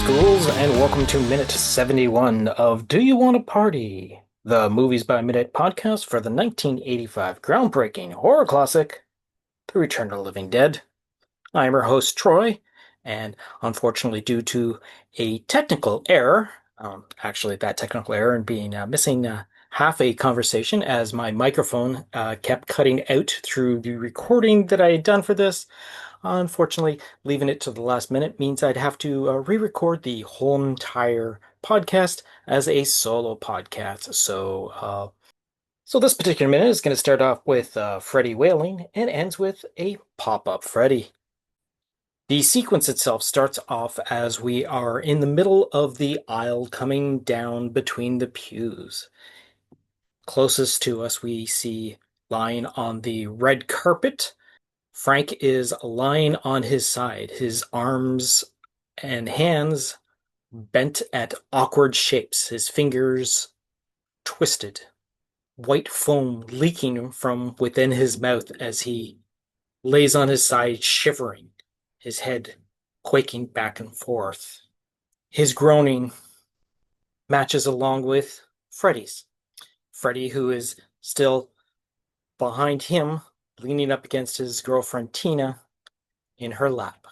schools, and welcome to minute 71 of Do You Want to Party? The Movies by Minute podcast for the 1985 groundbreaking horror classic, The Return of the Living Dead. I am your host, Troy, and unfortunately, due to a technical error, that technical error and being missing half a conversation as my microphone kept cutting out through the recording that I had done for this. Unfortunately, leaving it to the last minute means I'd have to re-record the whole entire podcast as a solo podcast. So this particular minute is going to start off with Freddy wailing and ends with a pop-up Freddy. The sequence itself starts off as we are in the middle of the aisle coming down between the pews. Closest to us, we see lying on the red carpet, Frank is lying on his side, his arms and hands bent at awkward shapes, his fingers twisted, white foam leaking from within his mouth as he lays on his side, shivering, his head quaking back and forth. His groaning matches along with Freddy's. Freddy, who is still behind him, leaning up against his girlfriend Tina in her lap.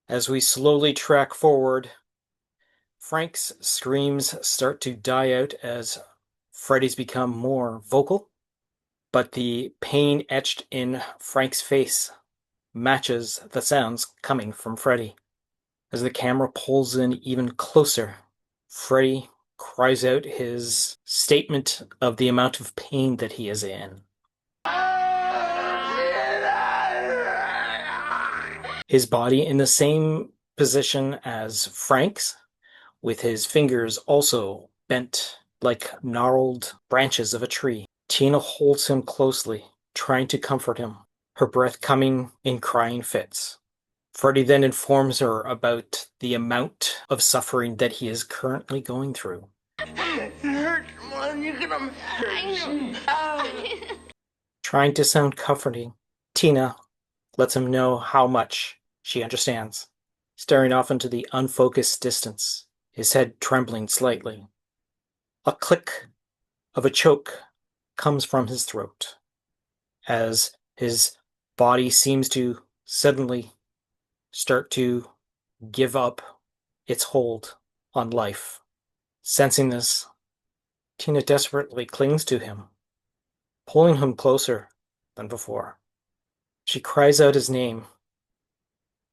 As we slowly track forward, Frank's screams start to die out as Freddy's become more vocal, but the pain etched in Frank's face matches the sounds coming from Freddy. As the camera pulls in even closer, Freddy cries out his statement of the amount of pain that he is in. His body in the same position as Frank's, with his fingers also bent like gnarled branches of a tree. Tina holds him closely, trying to comfort him, her breath coming in crying fits. Freddy then informs her about the amount of suffering that he is currently going through. It hurts more than you can imagine. Trying to sound comforting, Tina lets him know how much she understands, staring off into the unfocused distance, his head trembling slightly. A click of a choke comes from his throat, as his body seems to suddenly start to give up its hold on life. Sensing this, Tina desperately clings to him, pulling him closer than before. She cries out his name,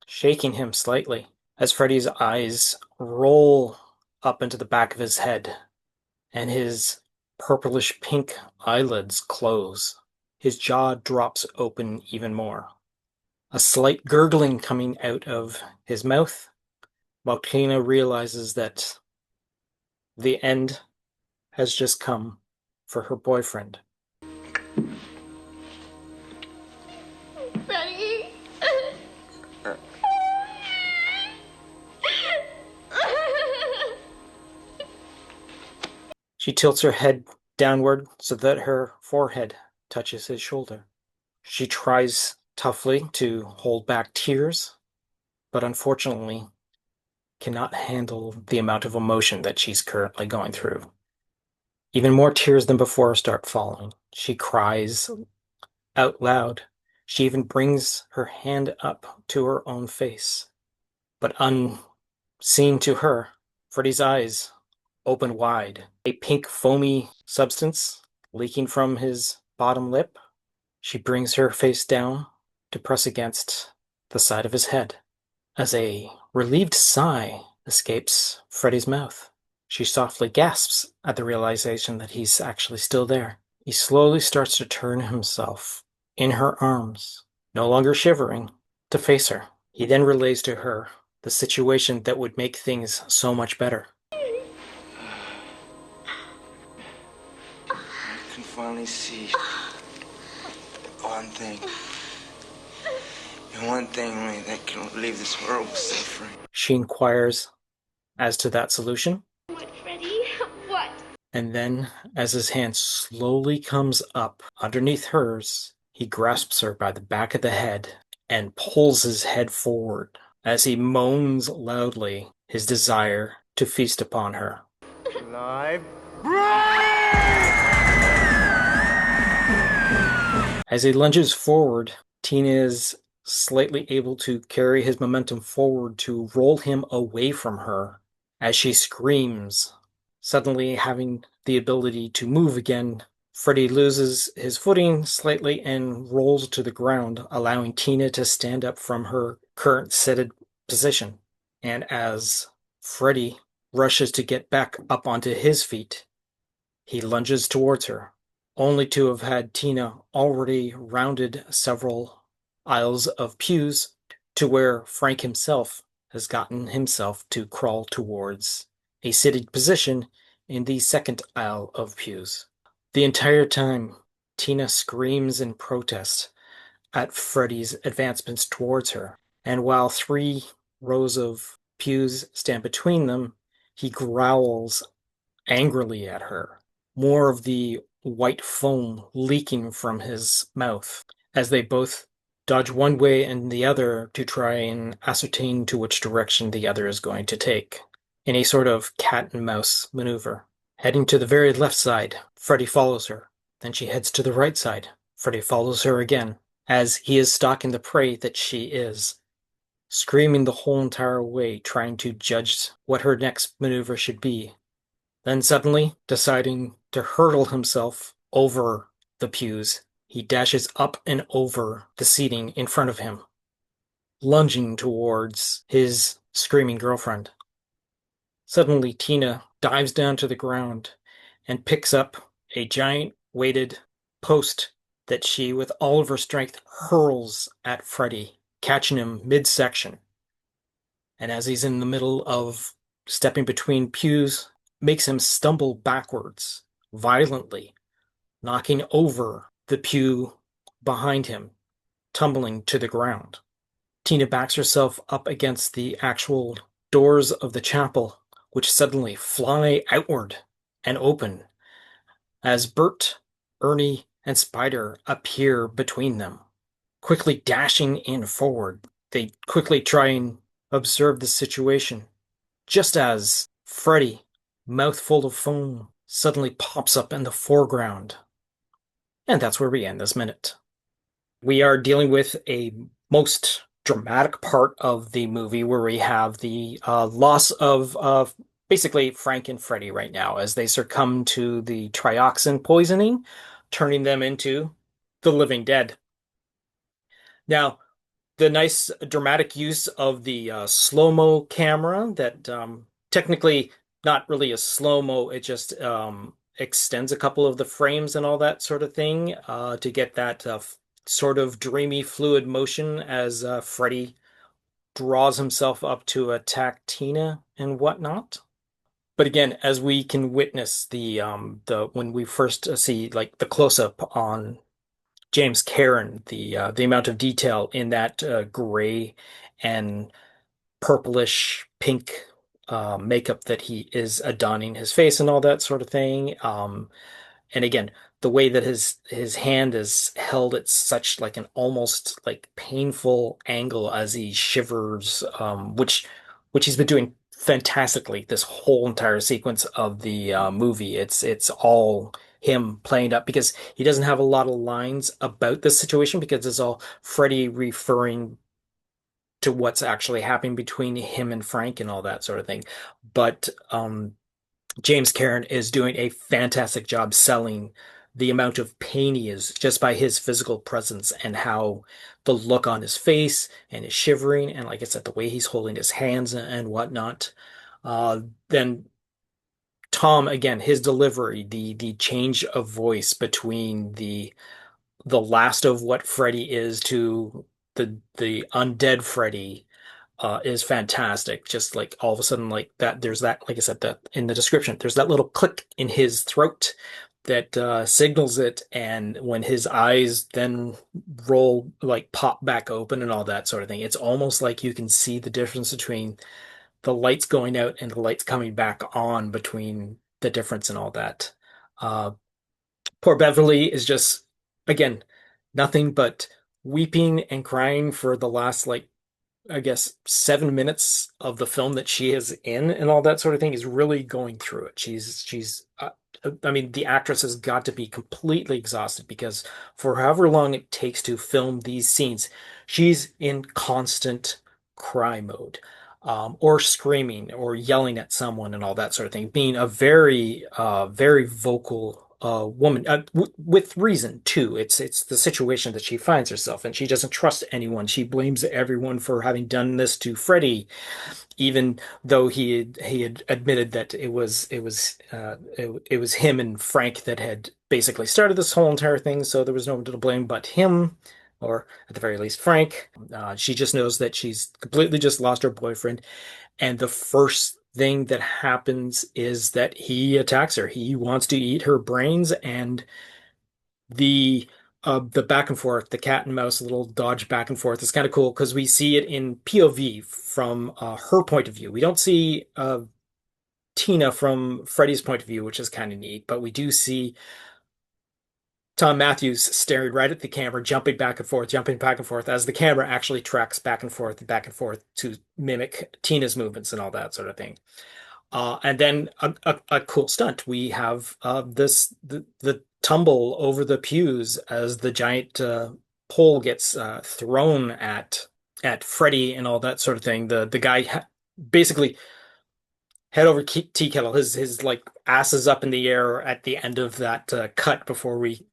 shaking him slightly as Freddy's eyes roll up into the back of his head and his purplish pink eyelids close. His jaw drops open even more, a slight gurgling coming out of his mouth, while Tina realizes that the end has just come for her boyfriend. Betty. She tilts her head downward so that her forehead touches his shoulder. She tries toughly to hold back tears, but unfortunately cannot handle the amount of emotion that she's currently going through. Even more tears than before start falling. She cries out loud. She even brings her hand up to her own face. But unseen to her, Freddy's eyes open wide, a pink foamy substance leaking from his bottom lip. She brings her face down to press against the side of his head. As a relieved sigh escapes Freddy's mouth, she softly gasps at the realization that he's actually still there. He slowly starts to turn himself in her arms, no longer shivering, to face her. He then relays to her the situation that would make things so much better. I can finally see one thing. And one thing only that can leave this world with suffering. She inquires as to that solution. What, Freddy? What? And then, as his hand slowly comes up underneath hers, he grasps her by the back of the head and pulls his head forward. As he moans loudly, his desire to feast upon her. Live. As he lunges forward, Tina is slightly able to carry his momentum forward to roll him away from her as she screams. Suddenly having the ability to move again, Freddy loses his footing slightly and rolls to the ground, allowing Tina to stand up from her current seated position. And as Freddy rushes to get back up onto his feet, he lunges towards her, only to have had Tina already rounded several aisles of pews to where Frank himself has gotten himself to crawl towards a seated position in the second aisle of pews. The entire time, Tina screams in protest at Freddy's advancements towards her, and while 3 rows of pews stand between them, he growls angrily at her, more of the white foam leaking from his mouth as they both dodge one way and the other to try and ascertain to which direction the other is going to take, in a sort of cat and mouse maneuver. Heading to the very left side, Freddy follows her. Then she heads to the right side. Freddy follows her again, as he is stalking the prey that she is, screaming the whole entire way, trying to judge what her next maneuver should be. Then suddenly, deciding to hurtle himself over the pews, he dashes up and over the seating in front of him, lunging towards his screaming girlfriend. Suddenly, Tina dives down to the ground and picks up a giant weighted post that she, with all of her strength, hurls at Freddy, catching him midsection. And as he's in the middle of stepping between pews, makes him stumble backwards violently, knocking over the pew behind him, tumbling to the ground. Tina backs herself up against the actual doors of the chapel, which suddenly fly outward and open as Bert, Ernie, and Spider appear between them. Quickly dashing in forward, they quickly try and observe the situation, just as Freddy, mouthful of foam, suddenly pops up in the foreground. And that's where we end this minute. We are dealing with a most dramatic part of the movie where we have the loss of basically Frank and Freddy right now as they succumb to the trioxin poisoning, turning them into the living dead. Now, the nice dramatic use of the slow-mo camera that technically not really a slow-mo, it just extends a couple of the frames and all that sort of thing to get that sort of dreamy fluid motion as Freddy draws himself up to attack Tina and whatnot. But again, as we can witness the when we first see like the close-up on James Karen, the amount of detail in that gray and purplish pink makeup that he is adorning his face and all that sort of thing. And again, the way that his hand is held at such like an almost like painful angle as he shivers, which he's been doing fantastically this whole entire sequence of the movie. It's all him playing up because he doesn't have a lot of lines about this situation because it's all Freddy referring to what's actually happening between him and Frank and all that sort of thing. But James Karen is doing a fantastic job selling the amount of pain he is just by his physical presence and how the look on his face and his shivering and like I said, the way he's holding his hands and whatnot. Then Tom, again, his delivery, the change of voice between the last of what Freddy is to the undead Freddy is fantastic. Just like all of a sudden, like that, there's that, like I said, that in the description, there's that little click in his throat that signals it, and when his eyes then roll, like pop back open and all that sort of thing, it's almost like you can see the difference between the lights going out and the lights coming back on between the difference and all that. Uh, Poor Beverly is just, again, nothing but weeping and crying for the last like I guess, 7 minutes of the film that she is in and all that sort of thing is really going through it. I mean, the actress has got to be completely exhausted because for however long it takes to film these scenes, she's in constant cry mode, or screaming or yelling at someone and all that sort of thing, being a very vocal woman, with reason too. It's the situation that she finds herself in. She doesn't trust anyone. She blames everyone for having done this to Freddie, even though he had admitted that it was him and Frank that had basically started this whole entire thing. So there was no one to blame but him, or at the very least Frank. She just knows that she's completely just lost her boyfriend, and the first thing that happens is that he attacks her. He wants to eat her brains, and the the back and forth, the cat and mouse little dodge back and forth is kind of cool because we see it in POV from her point of view. We don't see Tina from Freddy's point of view, which is kind of neat, but we do see Tom Matthews staring right at the camera, jumping back and forth as the camera actually tracks back and forth to mimic Tina's movements and all that sort of thing. And then a cool stunt. We have the tumble over the pews as the giant pole gets thrown at Freddy and all that sort of thing. The guy basically head over tea kettle. His like ass is up in the air at the end of that cut before we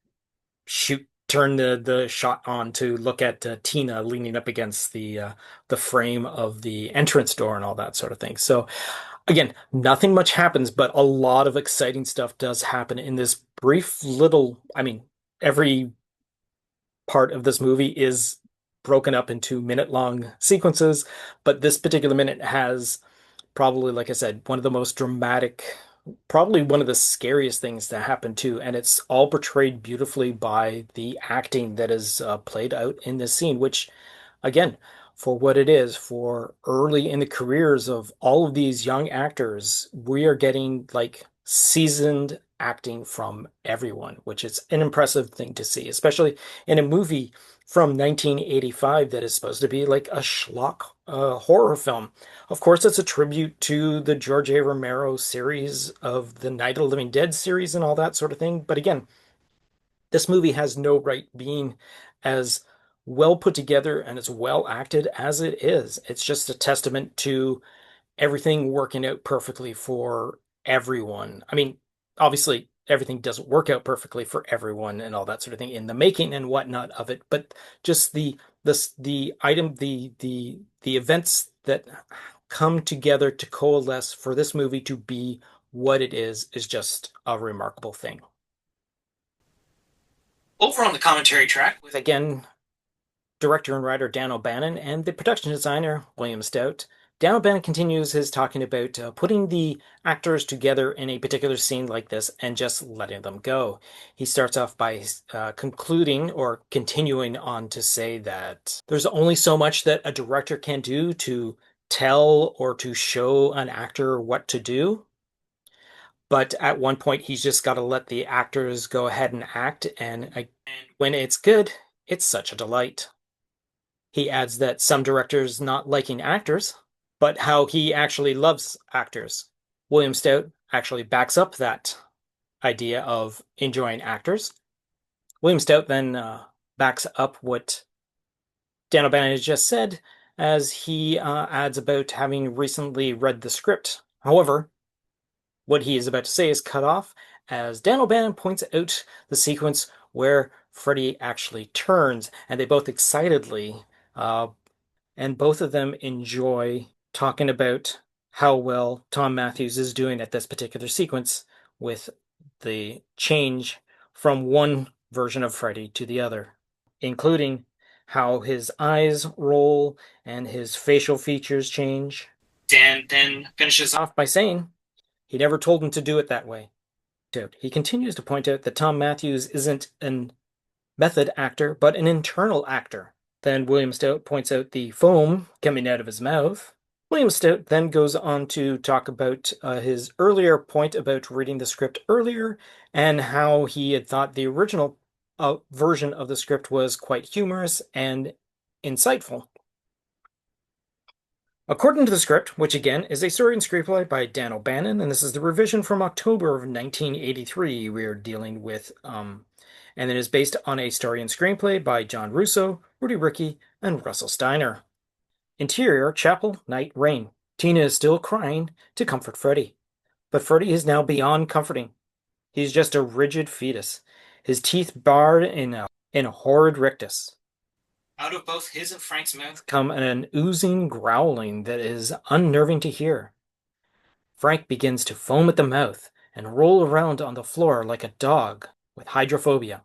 turn the shot on to look at Tina leaning up against the frame of the entrance door and all that sort of thing. So again, nothing much happens, but a lot of exciting stuff does happen in this brief little, I mean, every part of this movie is broken up into minute-long sequences, but this particular minute has probably, like I said, one of the most dramatic, probably one of the scariest things to happen too, and it's all portrayed beautifully by the acting that is played out in this scene, which again, for what it is, for early in the careers of all of these young actors, we are getting like seasoned acting from everyone, which is an impressive thing to see, especially in a movie from 1985 that is supposed to be like a schlock horror film. Of course, it's a tribute to the George A. Romero series of the Night of the Living Dead series and all that sort of thing. But again, this movie has no right being as well put together and as well acted as it is. It's just a testament to everything working out perfectly for everyone. I mean, obviously, everything doesn't work out perfectly for everyone and all that sort of thing in the making and whatnot of it, but just the events that come together to coalesce for this movie to be what it is just a remarkable thing. Over on the commentary track with again director and writer Dan O'Bannon and the production designer William Stout. Dan O'Bannon continues his talking about putting the actors together in a particular scene like this and just letting them go. He starts off by concluding or continuing on to say that there's only so much that a director can do to tell or to show an actor what to do. But at one point, he's just got to let the actors go ahead and act. And when it's good, it's such a delight. He adds that some directors not liking actors, but how he actually loves actors. William Stout actually backs up that idea of enjoying actors. William Stout then backs up what Dan O'Bannon has just said, as he adds about having recently read the script. However, what he is about to say is cut off as Dan O'Bannon points out the sequence where Freddy actually turns, and they both excitedly and both of them enjoy talking about how well Tom Matthews is doing at this particular sequence with the change from one version of Freddy to the other, including how his eyes roll and his facial features change. Dan then finishes off by saying he never told him to do it that way. He continues to point out that Tom Matthews isn't an method actor, but an internal actor. Then William Stout points out the foam coming out of his mouth. William Stout then goes on to talk about his earlier point about reading the script earlier and how he had thought the original version of the script was quite humorous and insightful. According to the script, which again is a story and screenplay by Dan O'Bannon, and this is the revision from October of 1983, we are dealing with, and it is based on a story and screenplay by John Russo, Rudy Rickey, and Russell Steiner. Interior, chapel, night, rain. Tina is still crying to comfort Freddy, but Freddy is now beyond comforting. He's just a rigid fetus, his teeth barred in a horrid rictus. Out of both his and Frank's mouth come an oozing growling that is unnerving to hear. Frank begins to foam at the mouth and roll around on the floor like a dog with hydrophobia.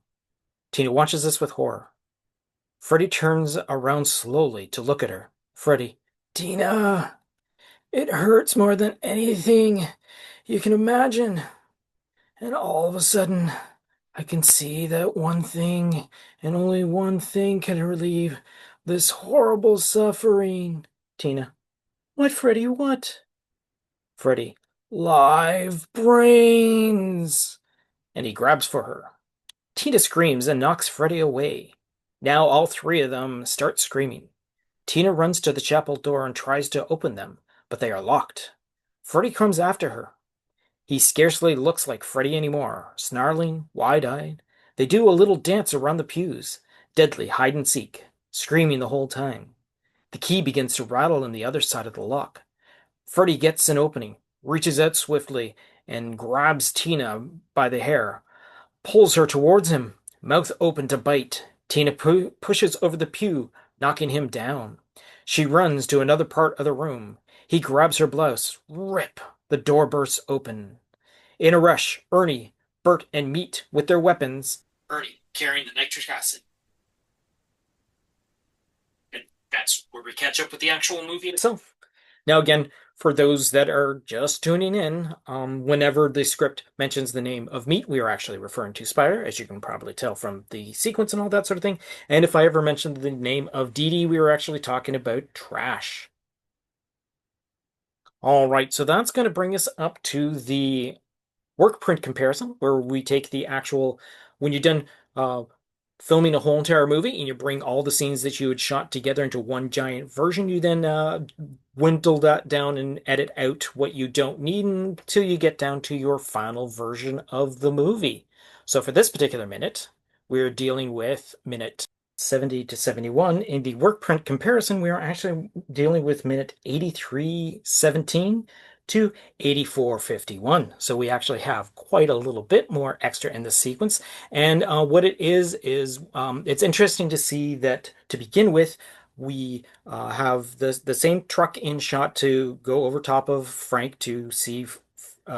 Tina watches this with horror. Freddy turns around slowly to look at her. Freddy, Tina, it hurts more than anything you can imagine. And all of a sudden, I can see that one thing, and only one thing can relieve this horrible suffering. Tina. What, Freddy? What? Freddy. Live brains! And he grabs for her. Tina screams and knocks Freddy away. Now all three of them start screaming. Tina runs to the chapel door and tries to open them, but they are locked. Freddy comes after her. He scarcely looks like Freddy anymore, snarling, wide-eyed. They do a little dance around the pews, deadly hide and seek, screaming the whole time. The key begins to rattle in the other side of the lock. Freddy gets an opening, reaches out swiftly, and grabs Tina by the hair, pulls her towards him, mouth open to bite. Tina pushes over the pew, knocking him down. She runs to another part of the room. He grabs her blouse. Rip! The door bursts open. In a rush, Ernie, Bert, and Meat with their weapons. Ernie carrying the nitric acid. And that's where we catch up with the actual movie itself. Now, again, for those that are just tuning in, whenever the script mentions the name of Meat, we are actually referring to Spider, as you can probably tell from the sequence and all that sort of thing. And if I ever mentioned the name of Dee Dee, we were actually talking about Trash. All right, so that's going to bring us up to the work print comparison, where we take the actual, when you're done filming a whole entire movie and you bring all the scenes that you had shot together into one giant version, you then dwindle that down and edit out what you don't need until you get down to your final version of the movie. So for this particular minute, we're dealing with minute 70 to 71. In the work print comparison, we are actually dealing with minute 83:17 to 84:51. So we actually have quite a little bit more extra in the sequence. And what it is it's interesting to see that to begin with, we have the same truck in shot to go over top of Frank to see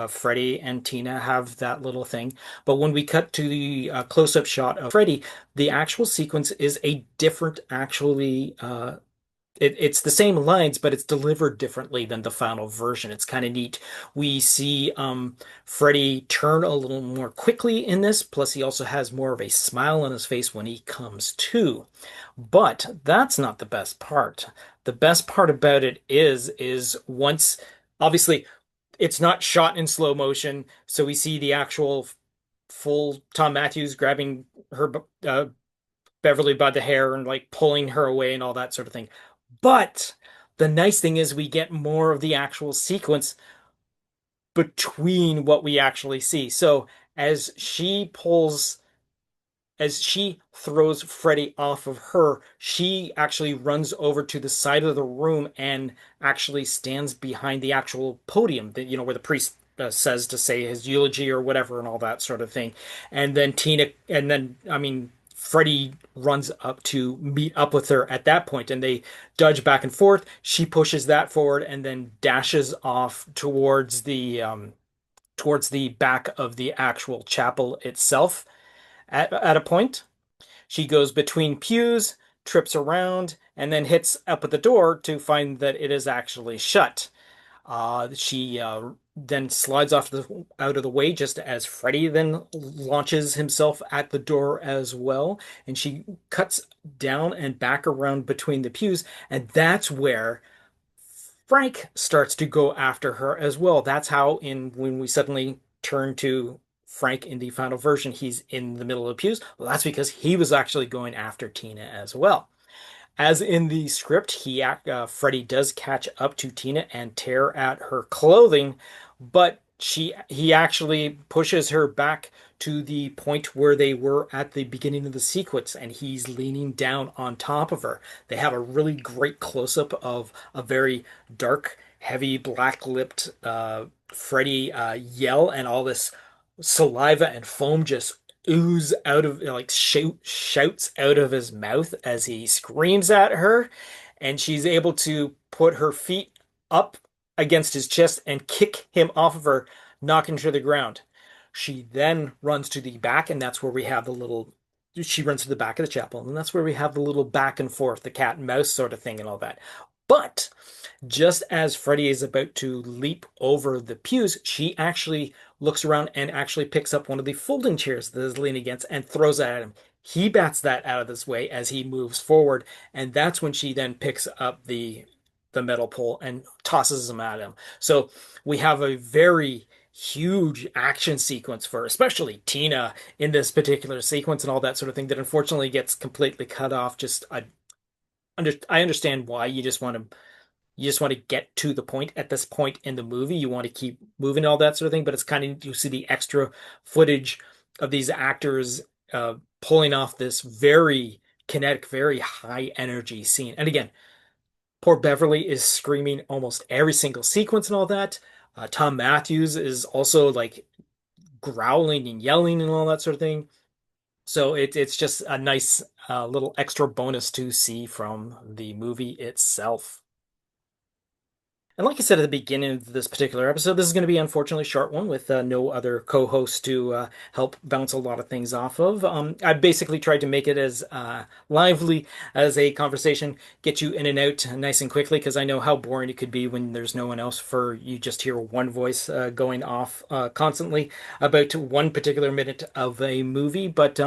Freddy and Tina have that little thing. But when we cut to the close-up shot of Freddy, the actual sequence is a different, actually, it's the same lines, but it's delivered differently than the final version. It's kind of neat. We see Freddy turn a little more quickly in this, plus he also has more of a smile on his face when he comes to. But that's not the best part. The best part about it is once, obviously, it's not shot in slow motion, so we see the actual full Tom Matthews grabbing her Beverly by the hair and like pulling her away and all that sort of thing. But the nice thing is we get more of the actual sequence between what we actually see. So as she pulls as she throws Freddy off of her, she actually runs over to the side of the room and actually stands behind the actual podium that, where the priest says to say his eulogy or whatever and all that sort of thing. And then Freddy runs up to meet up with her at that point and they dodge back and forth. She pushes that forward and then dashes off towards the back of the actual chapel itself at a point. She goes between pews, trips around, and then hits up at the door to find that it is actually shut. She then slides out of the way just as Freddy then launches himself at the door as well. And she cuts down and back around between the pews. And that's where Frank starts to go after her as well. That's how when we suddenly turn to Frank in the final version, he's in the middle of the pews. Well, that's because he was actually going after Tina as well. As in the script, Freddy does catch up to Tina and tear at her clothing, but he actually pushes her back to the point where they were at the beginning of the sequence, and he's leaning down on top of her. They have a really great close-up of a very dark, heavy, black-lipped Freddy yell, and all this saliva and foam just ooze out of like shouts out of his mouth as he screams at her, and she's able to put her feet up against his chest and kick him off of her, knocking to the ground. She then runs to the back, and that's where we have the little. She runs to the back of the chapel, and that's where we have the little back and forth, the cat and mouse sort of thing, and all that. But just as Freddy is about to leap over the pews, she actually looks around and actually picks up one of the folding chairs that is leaning against and throws it at him. He bats that out of his way as he moves forward, and that's when she then picks up the metal pole and tosses him at him. So we have a very huge action sequence for especially Tina in this particular sequence and all that sort of thing that unfortunately gets completely cut off. I understand why you just want to get to the point at this point in the movie. You want to keep moving all that sort of thing, but it's kind of you see the extra footage of these actors pulling off this very kinetic, very high energy scene. And again, poor Beverly is screaming almost every single sequence and all that. Tom Matthews is also like growling and yelling and all that sort of thing. So it's just a nice little extra bonus to see from the movie itself. And like I said at the beginning of this particular episode, this is going to be unfortunately a short one with no other co-host to help bounce a lot of things off of. I basically tried to make it as lively as a conversation, get you in and out nice and quickly, because I know how boring it could be when there's no one else for you just hear one voice going off constantly about one particular minute of a movie. But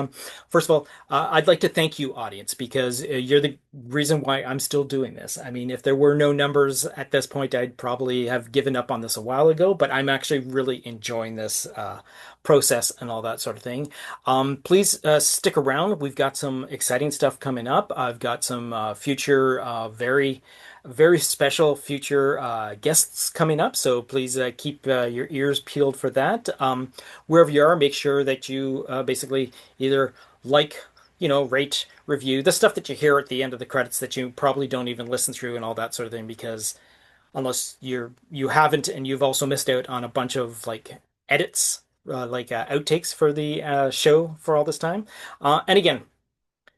first of all, I'd like to thank you, audience, because you're the reason why I'm still doing this. I mean, if there were no numbers at this point, I'd probably have given up on this a while ago, but I'm actually really enjoying this process and all that sort of thing. Please stick around. We've got some exciting stuff coming up. I've got some future, very special future guests coming up, so please keep your ears peeled for that. Wherever you are, make sure that you basically either like, rate, review, the stuff that you hear at the end of the credits that you probably don't even listen through and all that sort of thing, because unless you haven't and you've also missed out on a bunch of like edits, outtakes for the show for all this time. And again,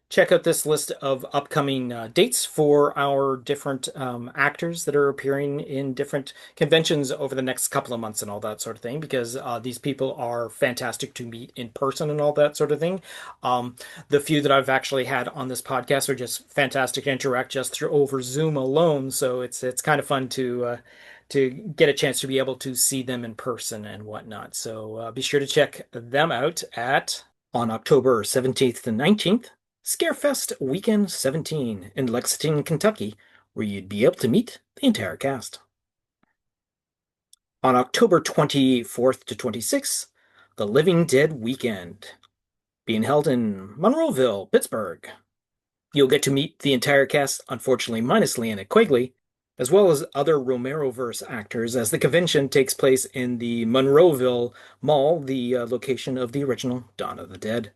check out this list of upcoming dates for our different actors that are appearing in different conventions over the next couple of months and all that sort of thing, because these people are fantastic to meet in person and all that sort of thing. The few that I've actually had on this podcast are just fantastic to interact just through over Zoom alone, so it's kind of fun to get a chance to be able to see them in person and whatnot. So be sure to check them out at on October 17th to 19th. Scarefest Weekend 17 in Lexington, Kentucky, where you'd be able to meet the entire cast. On October 24th to 26th, the Living Dead Weekend, being held in Monroeville, Pittsburgh. You'll get to meet the entire cast, unfortunately minus Leanna Quigley, as well as other Romero-verse actors, as the convention takes place in the Monroeville Mall, the location of the original Dawn of the Dead.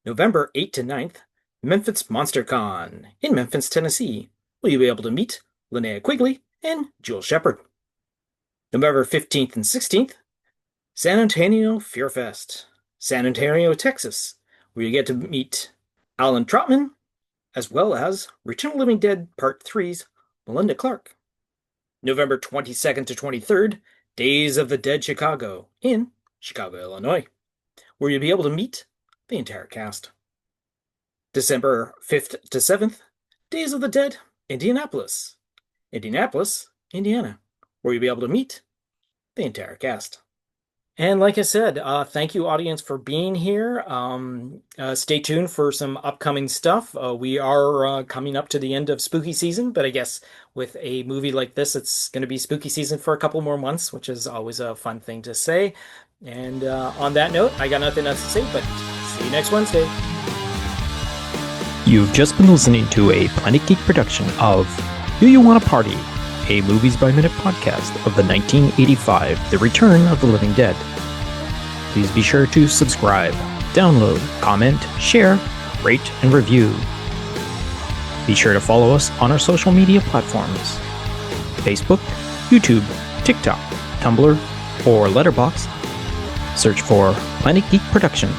November 8th to 9th, Memphis MonsterCon in Memphis, Tennessee, where you'll be able to meet Linnea Quigley and Jewel Shepard. November 15th and 16th, San Antonio Fear Fest, San Antonio, Texas, where you get to meet Alan Trotman, as well as Return of the Living Dead Part 3's Melinda Clark. November 22nd to 23rd, Days of the Dead Chicago in Chicago, Illinois, where you'll be able to meet the entire cast. December 5th to 7th, Days of the Dead, Indianapolis, Indiana, where you'll be able to meet the entire cast. And like I said, thank you, audience, for being here. Stay tuned for some upcoming stuff. We are coming up to the end of spooky season, but I guess with a movie like this, it's going to be spooky season for a couple more months, which is always a fun thing to say. And on that note, I got nothing else to say, but see you next Wednesday. You've just been listening to a Planet Geek production of Do You Want a Party? A Movies by Minute podcast of the 1985 The Return of the Living Dead. Please be sure to subscribe, download, comment, share, rate, and review. Be sure to follow us on our social media platforms: Facebook, YouTube, TikTok, Tumblr, or Letterboxd. Search for Planet Geek Productions.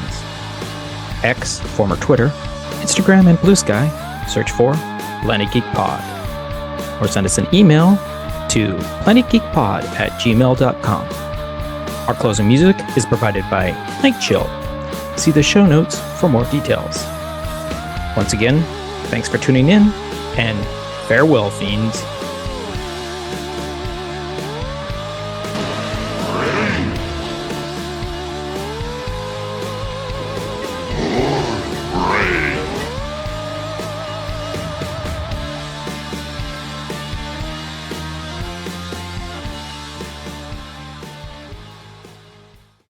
X, former Twitter, Instagram, and Blue Sky, search for Planet Geek Pod. Or send us an email to planetgeekpod@gmail.com. Our closing music is provided by Night Chill. See the show notes for more details. Once again, thanks for tuning in, and farewell, fiends.